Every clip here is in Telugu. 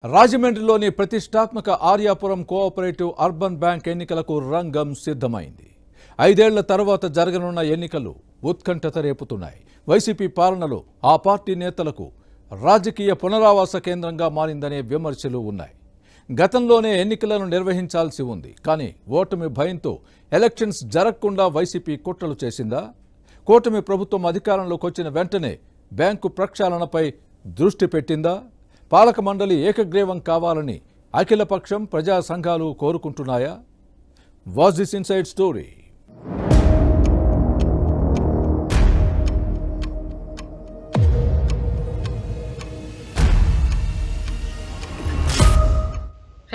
రాజమండ్రిలోని ప్రతిష్టాత్మక ఆర్యాపురం కోఆపరేటివ్ అర్బన్ బ్యాంక్ ఎన్నికలకు రంగం సిద్ధమైంది. 5 ఏళ్ల తర్వాత జరగనున్న ఎన్నికలు ఉత్కంఠత రేపుతున్నాయి. వైసీపీ పాలనలో ఆ పార్టీ నేతలకు రాజకీయ పునరావాస కేంద్రంగా మారిందనే విమర్శలు ఉన్నాయి. గతంలోనే ఎన్నికలను నిర్వహించాల్సి ఉంది. కానీ ఓటమి భయంతో ఎలక్షన్స్ జరగకుండా వైసీపీ కుట్రలు చేసిందా? కూటమి ప్రభుత్వం అధికారంలోకి వచ్చిన వెంటనే బ్యాంకు ప్రక్షాళనపై దృష్టి పెట్టిందా? పాలక మండలి ఏకగ్రీవం కావాలని అఖిలపక్షం ప్రజా సంఘాలు కోరుకుంటున్నాయా? Watch this inside story.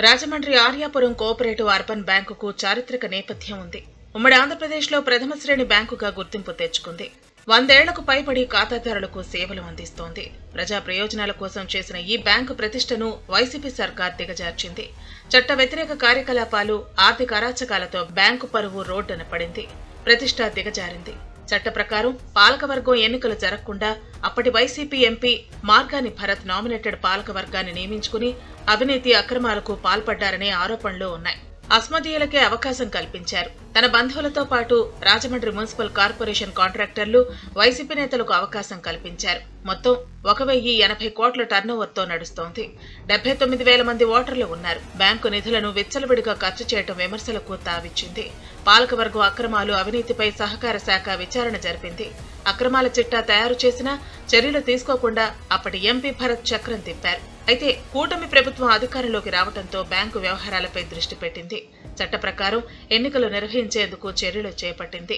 Rajahmundry Aryapuram cooperative urban బ్యాంకుకు చారిత్రక నేపథ్యం ఉంది. ఉమ్మడి ఆంధ్రప్రదేశ్లో ప్రథమ శ్రేణి బ్యాంకుగా గుర్తింపు తెచ్చుకుంది. 100 ఏళ్లకు పైబడి ఖాతాదారులకు సేవలు అందిస్తోంది. ప్రజా ప్రయోజనాల కోసం చేసిన ఈ బ్యాంకు ప్రతిష్టను వైసీపీ సర్కార్ దిగజార్చింది. చట్ట వ్యతిరేక కార్యకలాపాలు, ఆర్థిక అరాచకాలతో బ్యాంకు పరువు రోడ్డున పడింది. ప్రతిష్ట దిగజారింది. చట్ట ప్రకారం పాలకవర్గం ఎన్నికలు జరగకుండా అప్పటి YCP MP Margani Bharat nominated పాలకవర్గాన్ని నియమించుకుని అవినీతి అక్రమాలకు పాల్పడ్డారనే ఆరోపణలు ఉన్నాయి. అస్మదీయులకే అవకాశం కల్పించారు. తన బంధువులతో పాటు రాజమండ్రి మున్సిపల్ కార్పొరేషన్ కాంట్రాక్టర్లు, వైసీపీ నేతలకు అవకాశం కల్పించారు. మొత్తం 1080 కోట్ల టర్నోవర్తో నడుస్తోంది. 79,000 మంది ఓటర్లు ఉన్నారు. బ్యాంకు నిధులను విచ్చలవిడిగా ఖర్చు చేయడం విమర్శలకు తావిచ్చింది. పాలకవర్గం అక్రమాలు, అవినీతిపై సహకార శాఖ విచారణ జరిపింది. అక్రమాల చిట్టా తయారు చేసినా చర్యలు తీసుకోకుండా అప్పటి ఎంపీ భరత్ చక్రం తిప్పారు. అయితే కూటమి ప్రభుత్వం అధికారంలోకి రావడంతో బ్యాంకు వ్యవహారాలపై దృష్టి పెట్టింది. చట్ట ప్రకారం ఎన్నికలు నిర్వహించేందుకు చర్యలు చేపట్టింది.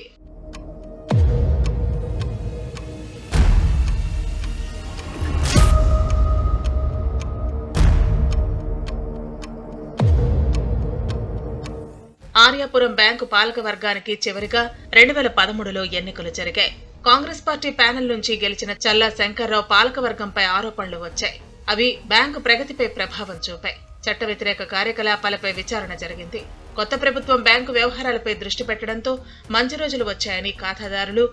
ఆర్యాపురం బ్యాంకు పాలక వర్గానికి చివరిగా 2013లో ఎన్నికలు జరిగాయి. కాంగ్రెస్ పార్టీ ప్యానెల్ నుంచి గెలిచిన చల్లా శంకర్రావు పాలకవర్గంపై ఆరోపణలు వచ్చాయి. అవి బ్యాంకు ప్రగతిపై ప్రభావం చూపాయి. చట్ట వ్యతిరేక కార్యకలాపాలపై విచారణ జరిగింది. కొత్త ప్రభుత్వం బ్యాంకు వ్యవహారాలపై దృష్టి పెట్టడంతో మంచి రోజులు వచ్చాయని ఖాతాదారులు,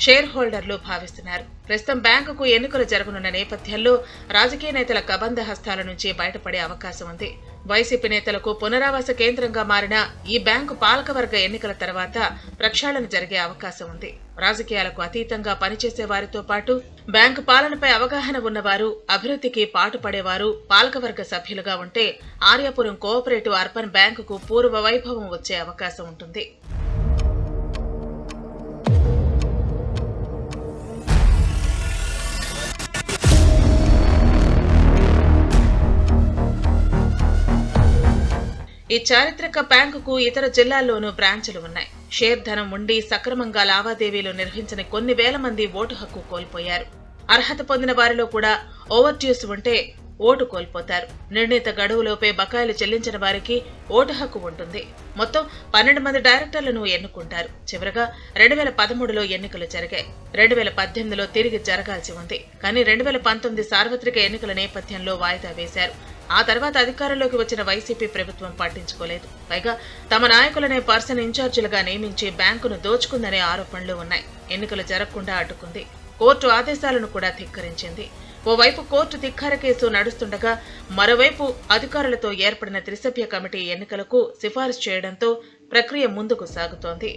షేర్ హోల్డర్లు భావిస్తున్నారు. ప్రస్తుతం బ్యాంకుకు ఎన్నికలు జరగనున్న నేపథ్యంలో రాజకీయ నేతల కబంధ హస్తాల నుంచి బయటపడే అవకాశం ఉంది. వైసీపీ నేతలకు పునరావాస కేంద్రంగా మారిన ఈ బ్యాంకు పాలకవర్గ ఎన్నికల తర్వాత ప్రక్షాళన జరిగే అవకాశం ఉంది. రాజకీయాలకు అతీతంగా పనిచేసే వారితో పాటు బ్యాంకు పాలనపై అవగాహన ఉన్నవారు, అభివృద్ధికి పాటుపడేవారు పాలకవర్గ సభ్యులుగా ఉంటే ఆర్యాపురం కోఆపరేటివ్ అర్బన్ బ్యాంకుకు పూర్వ వైభవం వచ్చే అవకాశం ఉంటుంది. ఈ చారిత్రక బ్యాంకుకు ఇతర జిల్లాల్లోనూ బ్రాంచులు ఉన్నాయి. షేర్ ధనం ఉండి సక్రమంగా లావాదేవీలు నిర్వహించని కొన్ని వేల మంది ఓటు హక్కు కోల్పోయారు. అర్హత పొందిన వారిలో కూడా ఓవర్ డ్యూస్ ఉంటే ఓటు కోల్పోతారు. నిర్ణీత గడువులోపే బకాయిలు చెల్లించిన వారికి ఓటు హక్కు ఉంటుంది. మొత్తం 12 మంది డైరెక్టర్లను ఎన్నుకుంటారు. చివరగా 2013లో ఎన్నికలు జరిగాయి. 2018లో తిరిగి జరగాల్సి ఉంది. కానీ 2019 సార్వత్రిక ఎన్నికల నేపథ్యంలో వాయిదా వేశారు. ఆ తర్వాత అధికారంలోకి వచ్చిన వైసీపీ ప్రభుత్వం పట్టించుకోలేదు. పైగా తమ నాయకులనే పర్సన్ ఇన్ఛార్జీలుగా నియమించి బ్యాంకును దోచుకుందనే ఆరోపణలు ఉన్నాయి. ఎన్నికలు జరగకుండా అడ్డుకుంది. కోర్టు ఆదేశాలను కూడా ధిక్కరించింది. ఓవైపు కోర్టు ధిక్కార కేసు నడుస్తుండగా మరోవైపు అధికారులతో ఏర్పడిన త్రిసభ్య కమిటీ ఎన్నికలకు సిఫారసు చేయడంతో ప్రక్రియ ముందుకు సాగుతోంది.